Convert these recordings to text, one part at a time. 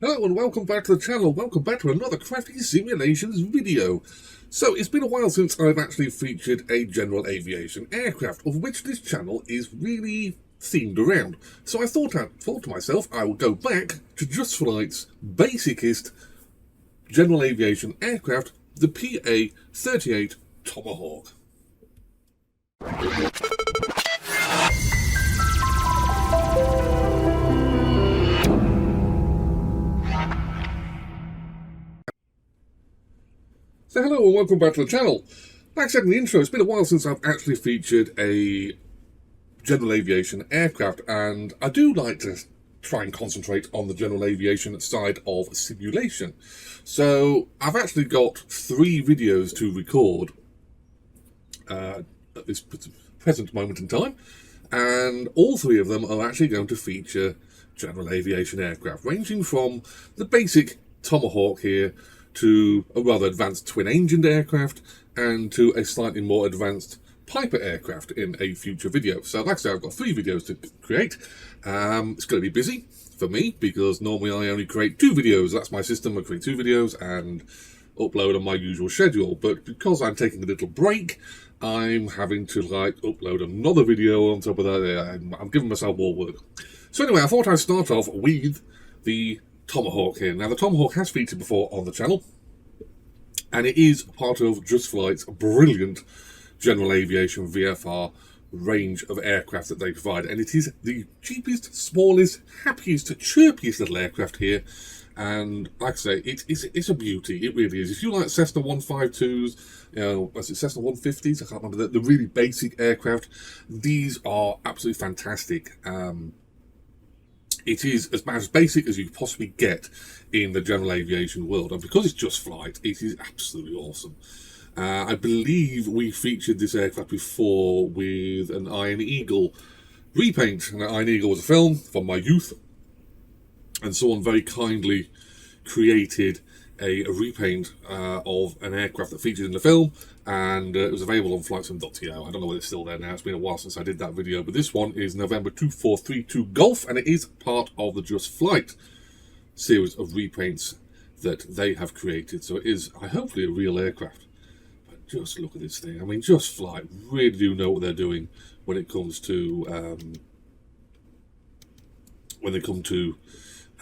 Hello and welcome back to the channel. Welcome back to another crafty simulations video. So it's been a while since I've actually featured a general aviation aircraft, of which this channel is really themed around. So I thought to myself I would go back to Just Flight's basicest general aviation aircraft, the PA-38 Tomahawk. So hello and welcome back to the channel. Like I said in the intro, it's been a while since I've actually featured a general aviation aircraft, and I do like to try and concentrate on the general aviation side of simulation. So I've actually got 3 videos to record at this present moment in time, and all 3 of them are actually going to feature general aviation aircraft, ranging from the basic Tomahawk here to a rather advanced twin-engined aircraft, and to a slightly more advanced Piper aircraft in a future video. So like I said, I've got 3 videos to create. It's going to be busy for me, because normally I only create 2 videos. That's my system. I create 2 videos and upload on my usual schedule. But because I'm taking a little break, I'm having to upload another video on top of that. I'm giving myself more work. So anyway, I thought I'd start off with the Tomahawk here. Now, the Tomahawk has featured before on the channel, and it is part of Just Flight's brilliant general aviation VFR range of aircraft that they provide, and it is the cheapest, smallest, happiest, chirpiest little aircraft here. And like I say, it's a beauty. It really is. If you like Cessna 152s, was it Cessna 150s? I can't remember, the really basic aircraft, these are absolutely fantastic. It is about as basic as you could possibly get in the general aviation world, and because it's Just Flight, it is absolutely awesome. I believe we featured this aircraft before with an Iron Eagle repaint, and Iron Eagle was a film from my youth, and someone very kindly created a repaint of an aircraft that featured in the film, and it was available on flightsim.to. I don't know whether it's still there now. It's been a while since I did that video, but this one is November 2432 Golf, and it is part of the Just Flight series of repaints that they have created. So it is hopefully a real aircraft. But just look at this thing. I mean, Just Flight really do know what they're doing when it comes to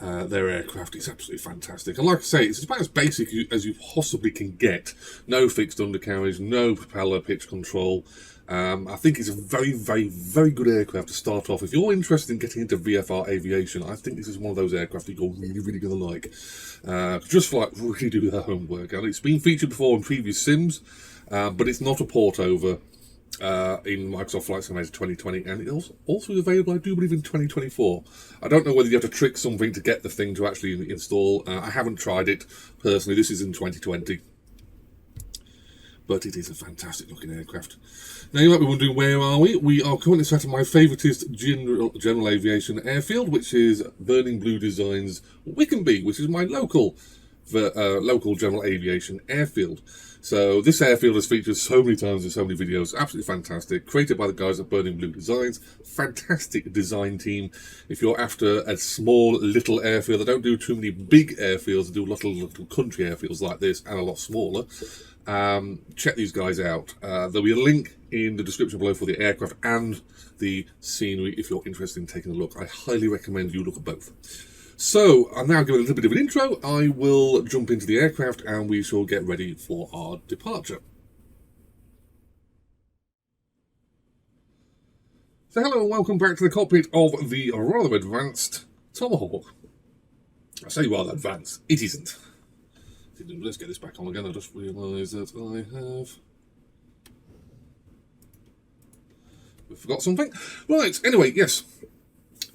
their aircraft. It's absolutely fantastic, and like I say, it's about as basic as you possibly can get. No fixed undercarriage, no propeller pitch control. I think it's a very, very, very good aircraft to start off. If you're interested in getting into VFR aviation, I think this is one of those aircraft that you're really, really going to like. Just Flight really do their homework, and it's been featured before in previous sims, but it's not a port over in Microsoft Flight Simulator 2020, and it's also available, I do believe, in 2024. I don't know whether you have to trick something to get the thing to actually install. I haven't tried it personally. This is in 2020, but it is a fantastic looking aircraft. Now, you might be wondering, where are we? We are currently sat at my favouriteest general aviation airfield, which is Burning Blue Designs Wickenby, which is my local general aviation airfield. So this airfield has featured so many times in so many videos. Absolutely fantastic. Created by the guys at Burning Blue Designs. Fantastic design team. If you're after a small little airfield, they don't do too many big airfields. They do little country airfields like this, and a lot smaller. Check these guys out. There'll be a link in the description below for the aircraft and the scenery if you're interested in taking a look. I highly recommend you look at both. So, I'm now giving a little bit of an intro. I will jump into the aircraft and we shall get ready for our departure. So hello and welcome back to the cockpit of the rather advanced Tomahawk. I say rather advanced, it isn't. Let's get this back on again. I just realised that we forgot something. Right, anyway, yes.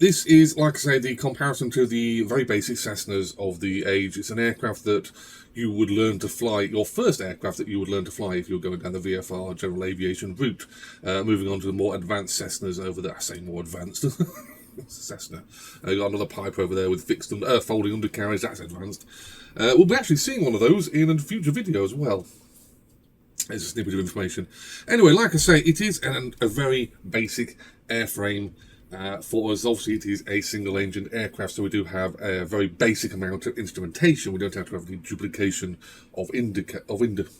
This is, like I say, the comparison to the very basic Cessnas of the age. It's an aircraft that you would learn to fly, your first aircraft that you would learn to fly if you're going down the VFR general aviation route. Moving on to the more advanced Cessnas over there. I say more advanced. Cessna. Got another Piper over there with fixed folding undercarriage. That's advanced. We'll be actually seeing one of those in a future video as well. There's a snippet of information. Anyway, like I say, it is a very basic airframe For us, obviously, it is a single-engine aircraft, so we do have a very basic amount of instrumentation. We don't have to have the duplication of instruments.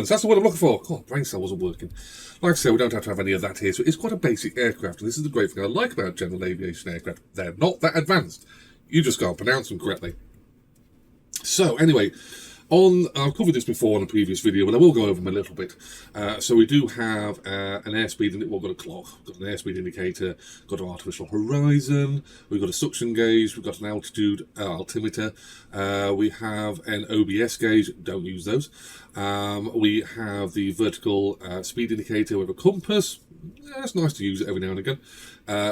That's the word I'm looking for. God, brain cell wasn't working. Like I say, we don't have to have any of that here, so it's quite a basic aircraft. And this is the great thing I like about general aviation aircraft. They're not that advanced. You just can't pronounce them correctly. So, anyway, I've covered this before in a previous video, but I will go over them a little bit. So we do have an airspeed, we've got a clock, we've got an airspeed indicator, got an artificial horizon, we've got a suction gauge, we've got an altitude altimeter, we have an OBS gauge, don't use those. We have the vertical speed indicator, we have a compass, it's nice to use it every now and again.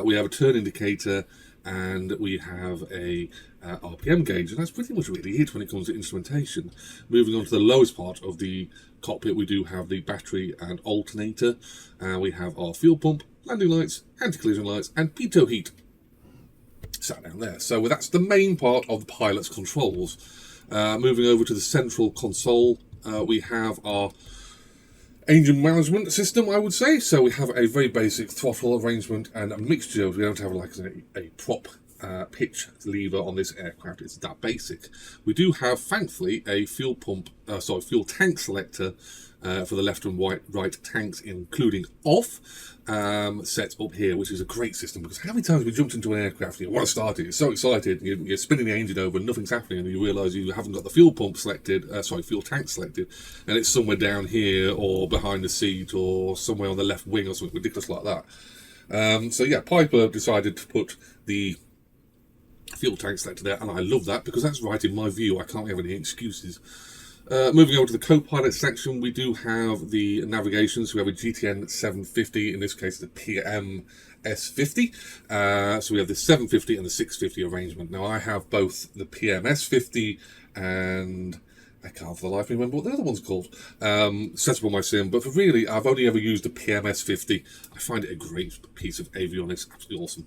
We have a turn indicator, and we have a RPM gauge, and that's pretty much really it when it comes to instrumentation. Moving on to the lowest part of the cockpit, we do have the battery and alternator, we have our fuel pump, landing lights, anti-collision lights, and pitot heat sat down there. So that's the main part of the pilot's controls. Moving over to the central console, we have our engine management system, I would say. So we have a very basic throttle arrangement and a mixture. We don't have like a prop pitch lever on this aircraft. It's that basic. We do have, thankfully, a fuel tank selector for the left and right tanks, including off, set up here, which is a great system, because how many times we jumped into an aircraft and you want to start it, you're so excited, you're spinning the engine over and nothing's happening, and you realise you haven't got the fuel tank selected, and it's somewhere down here or behind the seat or somewhere on the left wing or something ridiculous like that. So yeah, Piper decided to put the fuel tank selector there, and I love that because that's right in my view. I can't have any excuses. Moving over to the co-pilot section, we do have the navigation. So we have a GTN 750, in this case the PMS50. So we have the 750 and the 650 arrangement. Now I have both the PMS50 and I can't for the life of me remember what the other one's called, set up on my sim, but for really, I've only ever used the PMS50. I find it a great piece of avionics, absolutely awesome.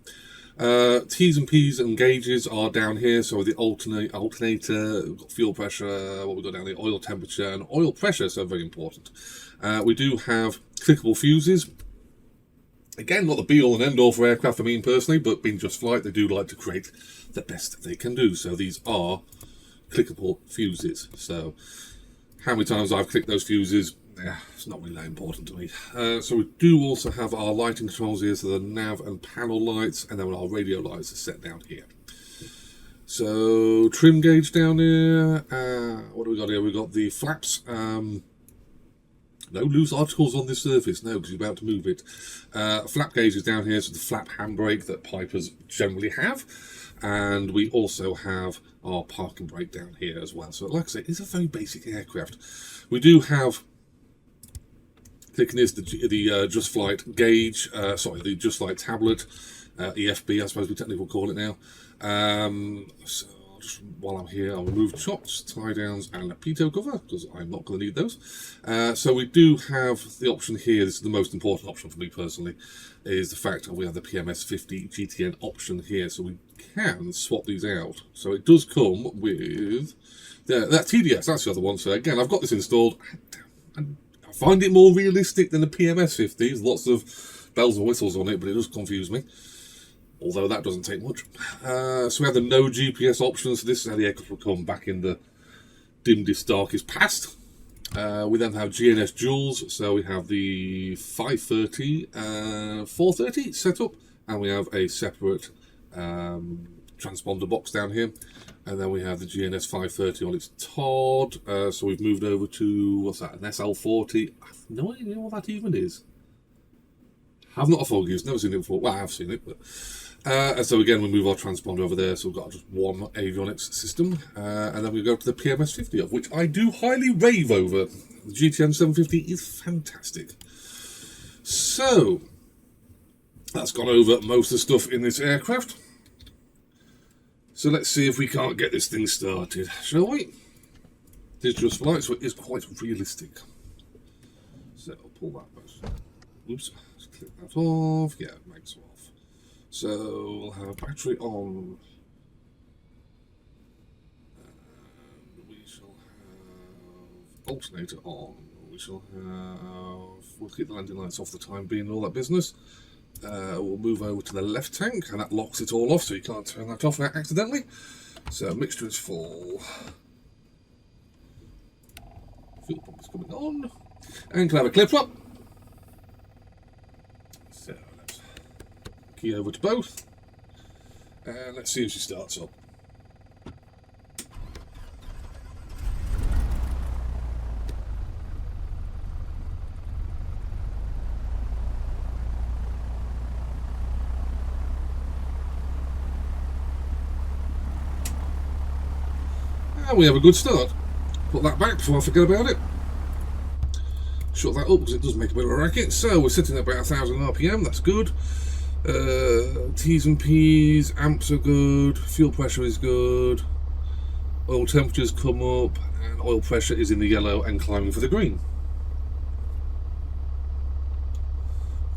T's and P's and gauges are down here, so the alternator, we've got fuel pressure, what we've got down there, oil temperature and oil pressure, so very important. We do have clickable fuses. Again, not the be-all and end-all for aircraft for me personally, but being Just Flight, they do like to create the best they can do, so these are clickable fuses. So how many times I've clicked those fuses, it's not really that important to me. So we do also have our lighting controls here, so the nav and panel lights, and then our radio lights are set down here. So trim gauge down here. What do we got here? We've got the flaps. No loose articles on this surface, no, because you're about to move it. Flap gauge is down here, so the flap handbrake that Pipers generally have. And we also have our parking brake down here as well. So like I say, it's a very basic aircraft. We do have, clicking this, the Just Flight gauge, the Just Flight tablet, EFB, I suppose we technically will call it now. So just while I'm here, I'll remove chocks, tie downs, and a pitot cover, because I'm not going to need those. So we do have the option here. This is the most important option for me personally, is the fact that we have the PMS50 GTN option here, so we can swap these out. So it does come with that TDS, that's the other one. So again, I've got this installed, and I find it more realistic than the PMS50. There's lots of bells and whistles on it, but it does confuse me, although that doesn't take much. So we have the no GPS options. So this is how the aircraft will come back in the dimmed, darkest past. We then have GNS duals, so we have the 530 and 430 set up, and we have a separate transponder box down here, and then we have the GNS 530 on its TOD. So we've moved over to, what's that, an SL40. I have no idea what that even is. I've not a foggiest, never seen it before. Well, I have seen it, but and so again, we move our transponder over there, so we've got just one avionics system, and then we go to the PMS50, of which I do highly rave over. The GTN 750 is fantastic. So that's gone over most of the stuff in this aircraft. So let's see if we can't get this thing started, shall we? This Just Flight, so it is quite realistic. So I'll pull that back. Oops. Click that off. Yeah, it makes it off. So we'll have a battery on. And we shall have alternator on. We shall have. We'll keep the landing lights off the time being and all that business. We'll move over to the left tank, and that locks it all off, so you can't turn that off accidentally. So mixture is full. Fuel pump is coming on. And can have a clip flop. So let's key over to both. And let's see if she starts up. And we have a good start. Put that back before I forget about it. Shut that up because it does make a bit of a racket. So we're sitting at about 1000 RPM, that's good. T's and P's, amps are good, fuel pressure is good, oil temperatures come up, and oil pressure is in the yellow and climbing for the green.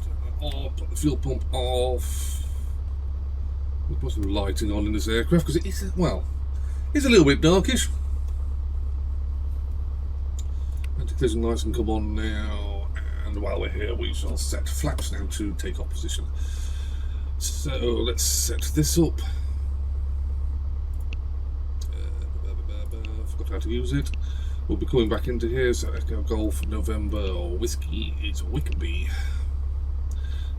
Turn that off, put the fuel pump off. We'll put some lighting on in this aircraft because it is, well, it's a little bit darkish. Anti-collision lights can come on now, and while we're here we shall set flaps now to take off position. So let's set this up. Forgot how to use it. We'll be coming back into here, so let's go Golf November or Whiskey is Wickenby.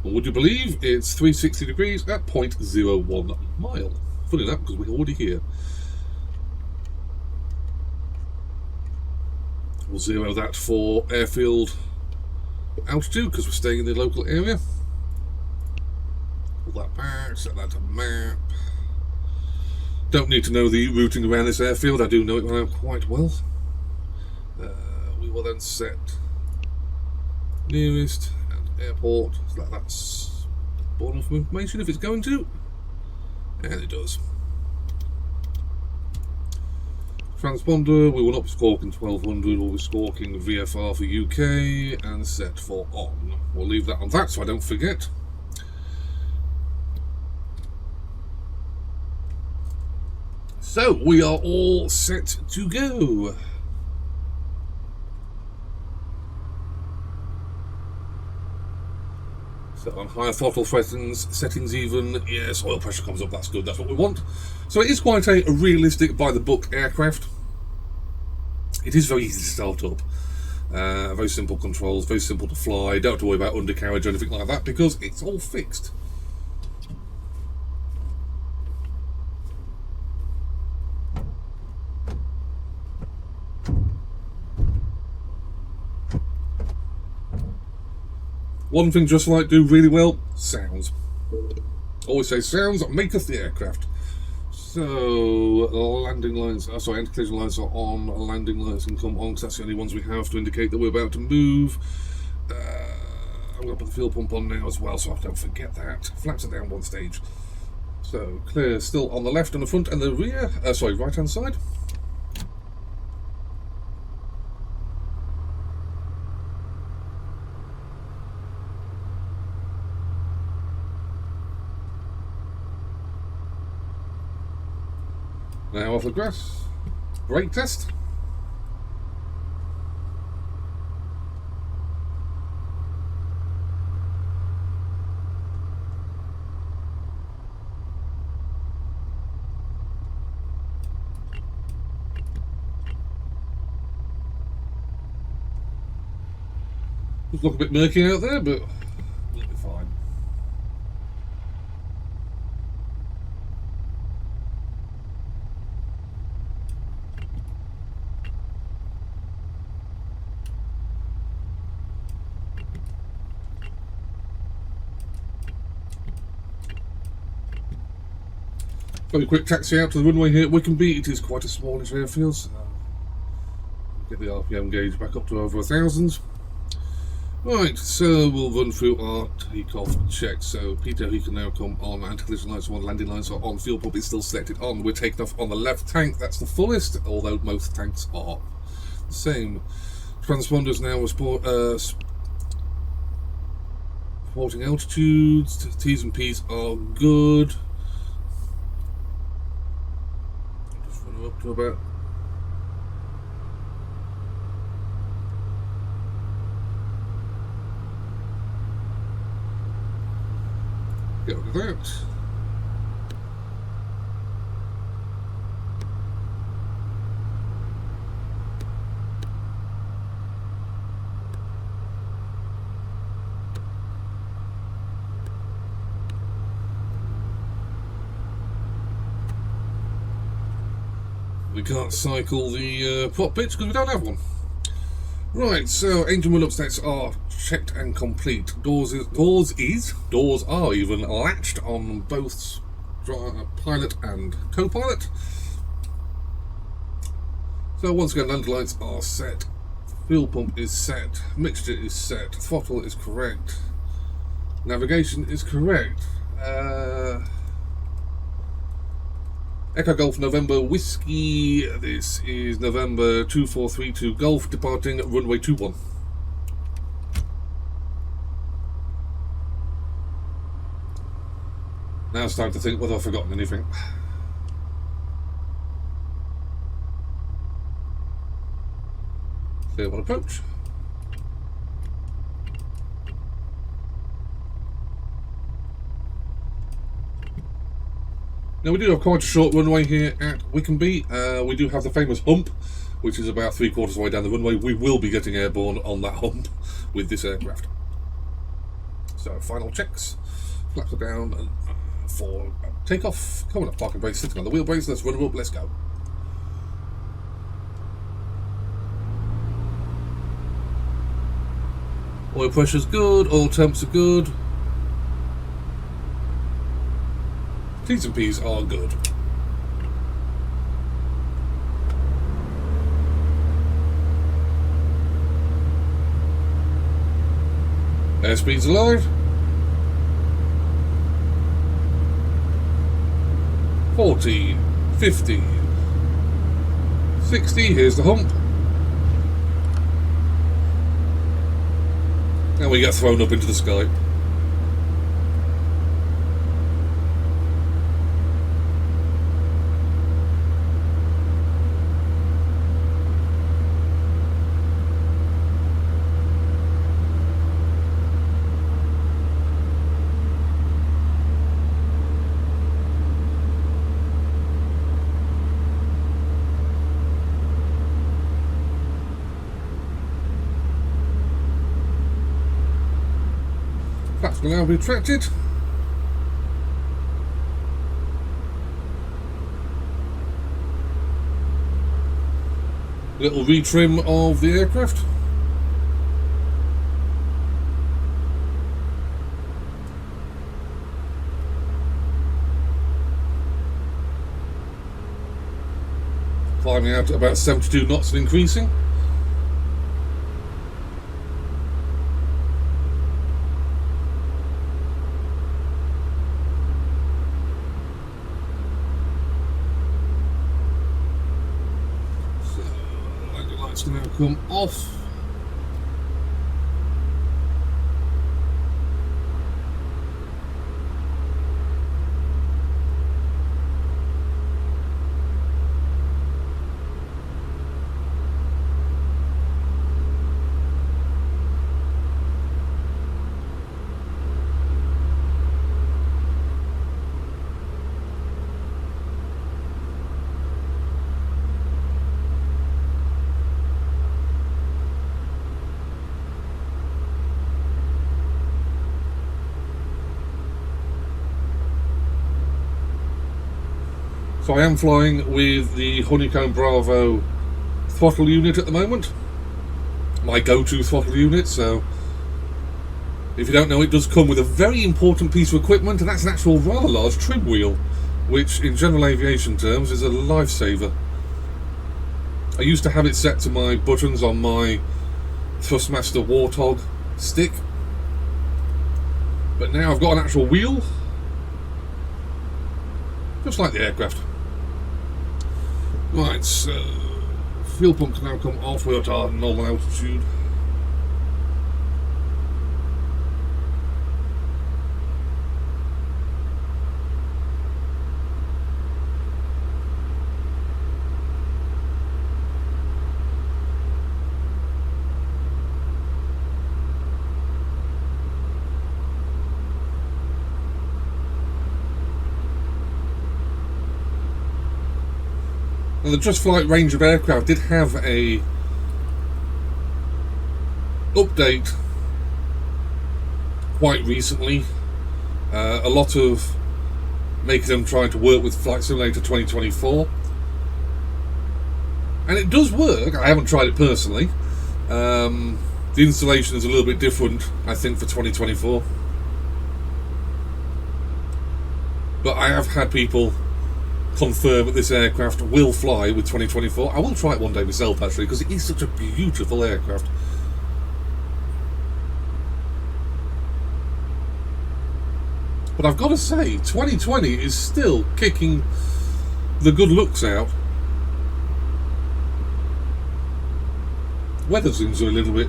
And would you believe it's 360 degrees at 0.01 mile? Funny enough, because we're already here. We'll zero that for airfield altitude because we're staying in the local area. Pull that back, set that to map. Don't need to know the routing around this airfield, I do know it quite well. We will then set nearest and airport, so that's born off information if it's going to, and it does. Transponder, we will not be squawking 1200, we'll be squawking VFR for UK and set for on. We'll leave that on that so I don't forget. So we are all set to go. So on higher throttle settings even, yes, oil pressure comes up, that's good, that's what we want. So it is quite a realistic, by-the-book aircraft. It is very easy to start up. Very simple controls, very simple to fly, don't have to worry about undercarriage or anything like that because it's all fixed. One thing Just Flight do really well, sounds. Always say sounds maketh the aircraft. So, landing lines, anti-collision lights are on, landing lights can come on because that's the only ones we have to indicate that we're about to move. I'm going to put the fuel pump on now as well so I don't forget that. Flaps are down one stage. So, clear still on the left and the front and the rear, right hand side. Now off the grass. Brake test. Does look a bit murky out there, but we'll be fine. Very quick taxi out to the runway here at Wickenby. It is quite a smallish airfield, so get the RPM gauge back up to over 1,000. Right, so we'll run through our takeoff check. So PA-38 can now come on, anti-collision lights are on, landing lights are on, fuel pump is still selected on. We're taking off on the left tank, that's the fullest, although most tanks are the same. Transponders now reporting altitudes, T's and P's are good. Just run up to about Get rid of that. We can't cycle the prop pitch because we don't have one. Right, so engine wheel upsets are checked and complete. Doors are even latched on both pilot and co-pilot. So once again, landing lights are set, fuel pump is set, mixture is set, throttle is correct, navigation is correct. Echo Golf November Whiskey, this is November 2432 Golf, departing runway 21. Now it's time to think whether I've forgotten anything. Clear one approach. Now we do have quite a short runway here at Wickenby. We do have the famous hump, which is about 3/4 of the way down the runway. We will be getting airborne on that hump with this aircraft. So final checks. Flaps are down for takeoff. Coming up, parking brakes, sitting on the wheel brakes. Let's run her up, let's go. Oil pressure's good, oil temps are good. T's and P's are good. Airspeed's alive. 40, 50, 60, here's the hump. And we get thrown up into the sky. Flaps will now be retracted. A little retrim of the aircraft. Climbing out at about 72 knots and increasing. Lights can now come off. So I am flying with the Honeycomb Bravo throttle unit at the moment, my go-to throttle unit. So if you don't know, it does come with a very important piece of equipment, and that's an actual rather large trim wheel, which in general aviation terms is a lifesaver. I used to have it set to my buttons on my Thrustmaster Warthog stick, but now I've got an actual wheel, just like the aircraft. Right, so fuel pump can now come off. We're at our normal altitude. Now, the Just Flight range of aircraft did have a update quite recently. A lot of making them trying to work with Flight Simulator 2024, and it does work. I haven't tried it personally. The installation is a little bit different, I think, for 2024, but I have had people confirm that this aircraft will fly with 2024. I will try it one day myself, actually, because it is such a beautiful aircraft. But I've got to say, 2020 is still kicking the good looks out. Weather seems a little bit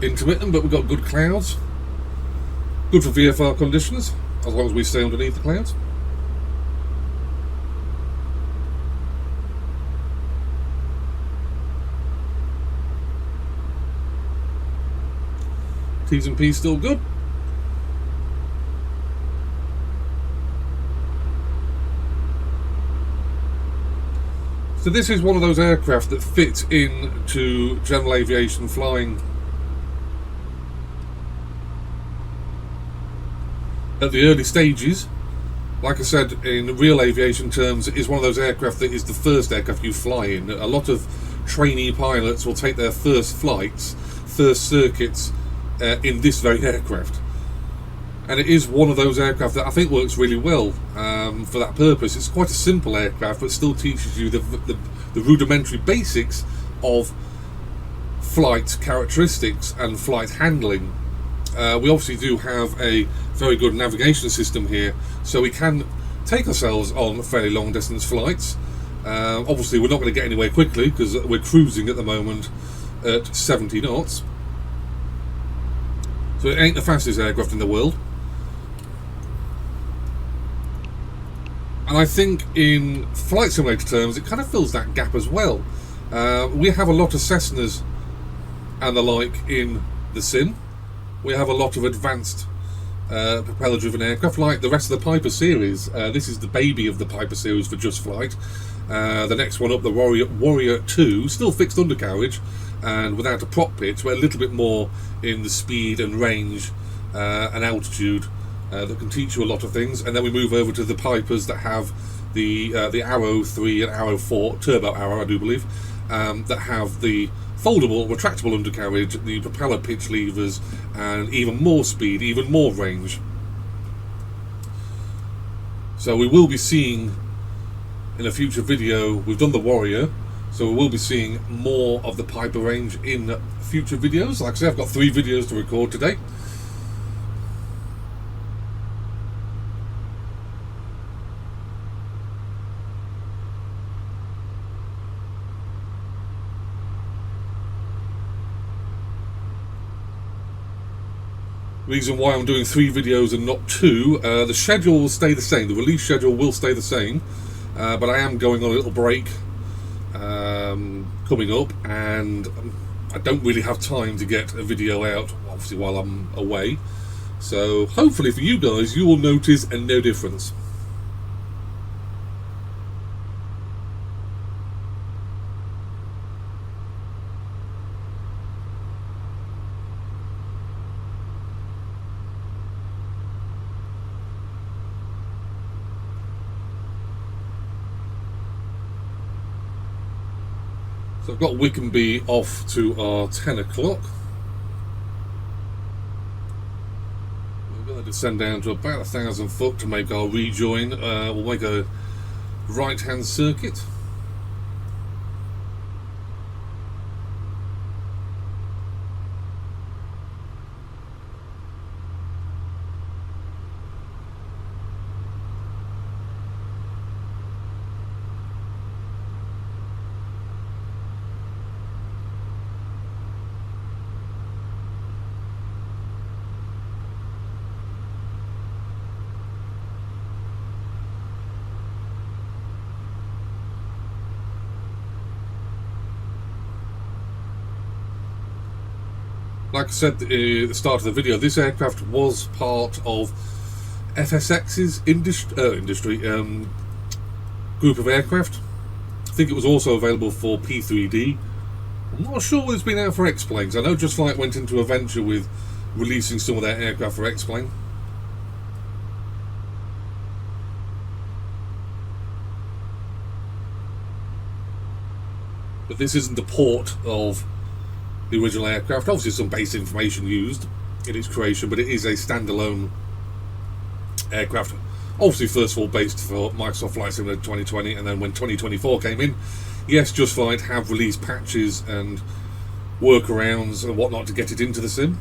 intermittent, but we've got good clouds. Good for VFR conditions, as long as we stay underneath the clouds. T's and P's still good. So this is one of those aircraft that fit into general aviation flying at the early stages. Like I said, in real aviation terms, it is one of those aircraft that is the first aircraft you fly in. A lot of trainee pilots will take their first flights, first circuits in this very aircraft. And it is one of those aircraft that I think works really well for that purpose. It's quite a simple aircraft, but still teaches you the rudimentary basics of flight characteristics and flight handling. We obviously do have a very good navigation system here, so we can take ourselves on fairly long distance flights. Obviously we're not going to get anywhere quickly because we're cruising at the moment at 70 knots. So it ain't the fastest aircraft in the world. And I think in flight simulator terms, it kind of fills that gap as well. We have a lot of Cessnas and the like in the sim. We have a lot of advanced propeller-driven aircraft, like the rest of the Piper series. This is the baby of the Piper series for Just Flight. The next one up, the Warrior 2, still fixed undercarriage and without a prop pitch, but a little bit more in the speed and range and altitude. That can teach you a lot of things. And then we move over to the Pipers that have the Arrow 3 and Arrow 4, Turbo Arrow I do believe, that have the foldable, retractable undercarriage, the propeller pitch levers, and even more speed, even more range. So we will be seeing in a future video, we've done the Warrior, so we will be seeing more of the Piper range in future videos. Like I said, I've got 3 videos to record today. Reason why I'm doing 3 videos and not 2, the schedule will stay the same, the release schedule will stay the same, but I am going on a little break coming up, and I don't really have time to get a video out, obviously, while I'm away. So hopefully for you guys, you will notice no difference. So I've got Wickenby off to our 10 o'clock. We're going to descend down to about 1,000 foot to make our rejoin. We'll make a right-hand circuit. Like I said at the start of the video, this aircraft was part of FSX's industry group of aircraft think it was also available for P3D. I'm not sure whether it's been out for X-Planes. I know Just Flight went into a venture with releasing some of their aircraft for X-Plane. But this isn't the port of the original aircraft. Obviously some base information used in its creation, but it is a standalone aircraft. Obviously first of all based for Microsoft Flight Simulator 2020, and then when 2024 came in, yes, Just Flight have released patches and workarounds and whatnot to get it into the sim.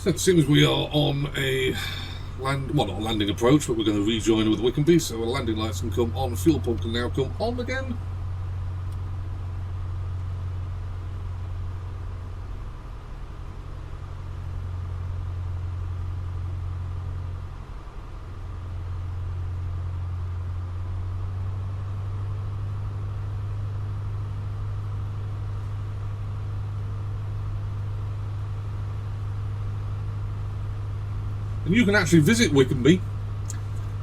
So it seems we are on a not a landing approach, but we're going to rejoin with Wickenby, so our landing lights can come on, fuel pump can now come on again. And you can actually visit Wickenby.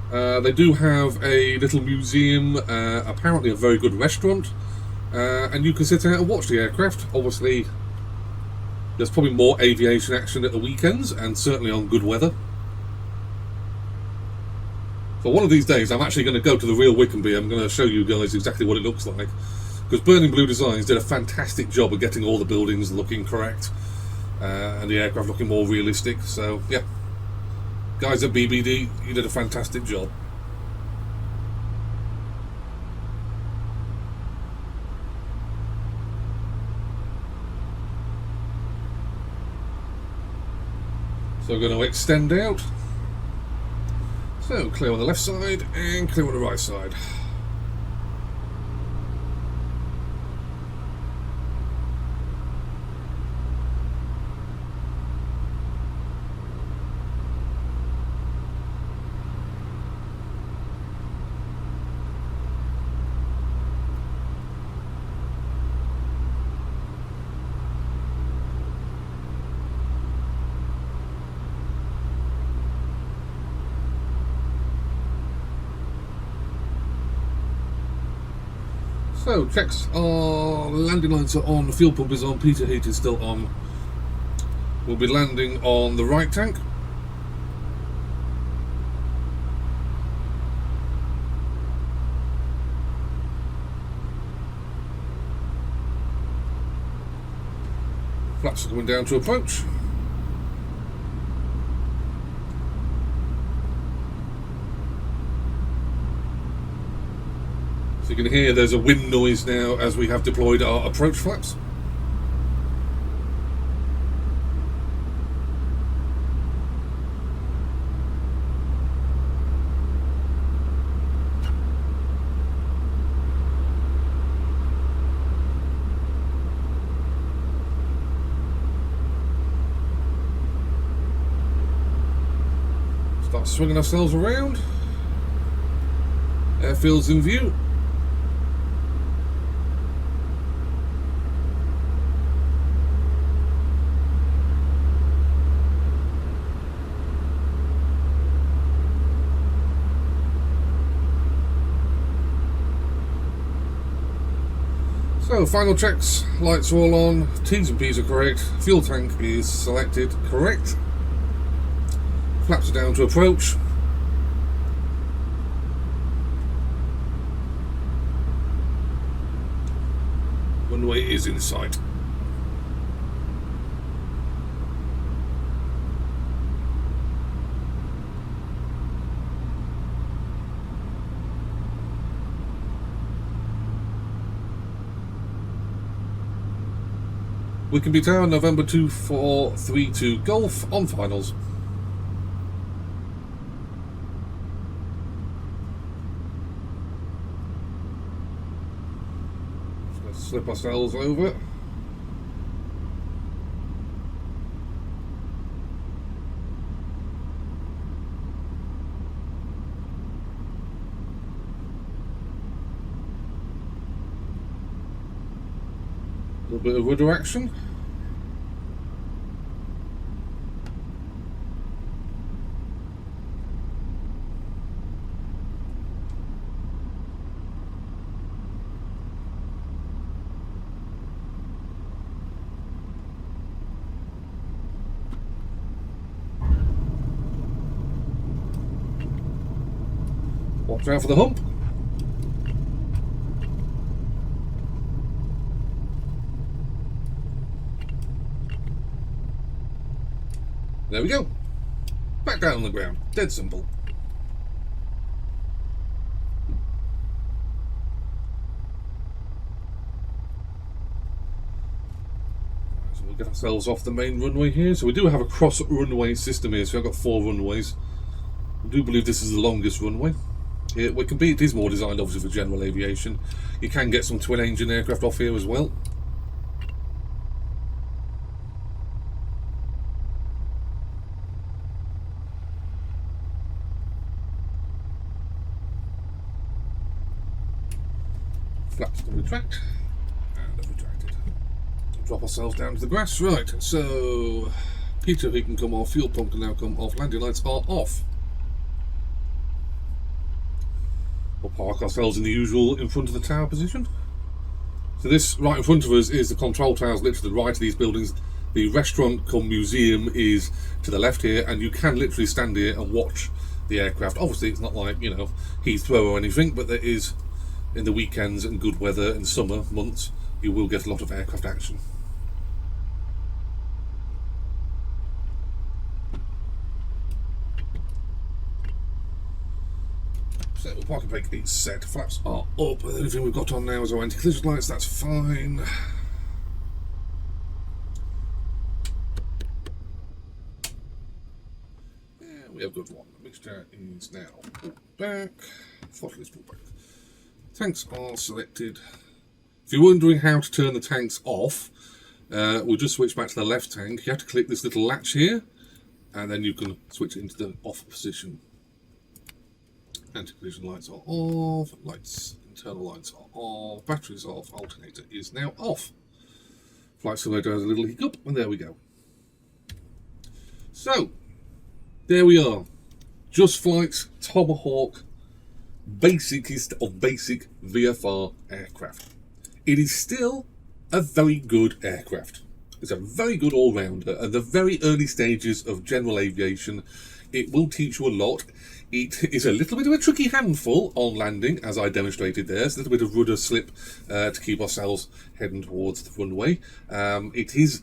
They do have a little museum, apparently a very good restaurant, and you can sit out and watch the aircraft. Obviously, there's probably more aviation action at the weekends, and certainly on good weather. So one of these days, I'm actually going to go to the real Wickenby. I'm going to show you guys exactly what it looks like, because Burning Blue Designs did a fantastic job of getting all the buildings looking correct, and the aircraft looking more realistic. So, yeah. Guys at BBD, you did a fantastic job. So we're going to extend out. So clear on the left side and clear on the right side. So checks are, landing lights are on, the fuel pump is on, Peter heat is still on. We'll be landing on the right tank. Flaps are coming down to approach. So you can hear there's a wind noise now as we have deployed our approach flaps. Start swinging ourselves around. Airfield's in view. So, final checks, lights are all on, T's and P's are correct, fuel tank is selected, correct. Flaps are down to approach. Runway is in sight. Wickenby Tower, November 2432 Golf on finals. Just going to slip ourselves over. A little bit of rudder action. Watch out for the hump. There we go. Back down on the ground. Dead simple. So we'll get ourselves off the main runway here. So we do have a cross runway system here. So I've got 4 runways. I do believe this is the longest runway. It is more designed obviously for general aviation. You can get some twin engine aircraft off here as well. Flaps can retract, and I've retracted. Drop ourselves down to the grass. Right, so Peter, he can come off, fuel pump can now come off, landing lights are off. We'll park ourselves in the usual in front of the tower position. So this right in front of us is the control towers, literally to the right of these buildings. The restaurant cum museum is to the left here, and you can literally stand here and watch the aircraft. Obviously it's not like, you know, Heathrow or anything, but there is, in the weekends and good weather and summer months, you will get a lot of aircraft action. So parking brake is set, flaps are up. The only thing we've got on now is our anti-collision lights, that's fine. Yeah, we have good one. The mixture is now pulled back. Throttle is pulled back. Tanks are selected. If you're wondering how to turn the tanks off, we'll just switch back to the left tank. You have to click this little latch here, and then you can switch it into the off position. Anti-collision lights are off, internal lights are off, batteries off, alternator is now off. Flight simulator has a little hiccup, and there we go. So, there we are. Just Flight's Tomahawk, basicest of basic VFR aircraft. It is still a very good aircraft. It's a very good all-rounder. At the very early stages of general aviation, it will teach you a lot. It is a little bit of a tricky handful on landing, as I demonstrated there. It's a little bit of rudder slip to keep ourselves heading towards the runway. It is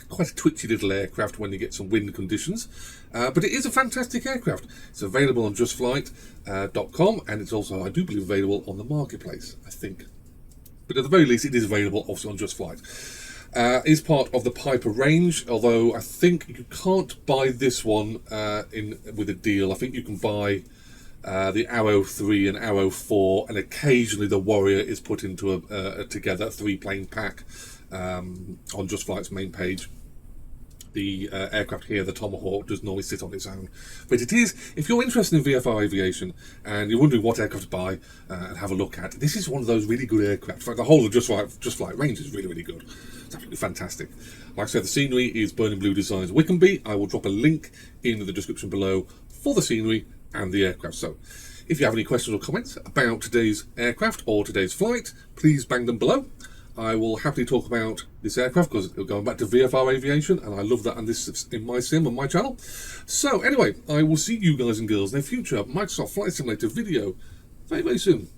quite a twitchy little aircraft when you get some wind conditions, but it is a fantastic aircraft. It's available on justflight.com, and it's also, I do believe, available on the marketplace, I think. But at the very least, it is available obviously on Just Flight. Is part of the Piper range, although I think you can't buy this one with a deal. I think you can buy the Arrow 3 and Arrow 4, and occasionally the Warrior is put into a together 3-plane pack on Just Flight's main page. The aircraft here, the Tomahawk, does normally sit on its own. But it is, if you're interested in VFR aviation and you're wondering what aircraft to buy and have a look at, this is one of those really good aircraft. In fact, the whole of Just Flight range is really, really good. It's absolutely fantastic. Like I said, the scenery is Burning Blue Designs Wickenby. I will drop a link in the description below for the scenery and the aircraft. So, if you have any questions or comments about today's aircraft or today's flight, please bang them below. I will happily talk about this aircraft because we're going back to VFR aviation, and I love that, and this is in my sim on my channel. So anyway, I will see you guys and girls in a future Microsoft Flight Simulator video very, very soon.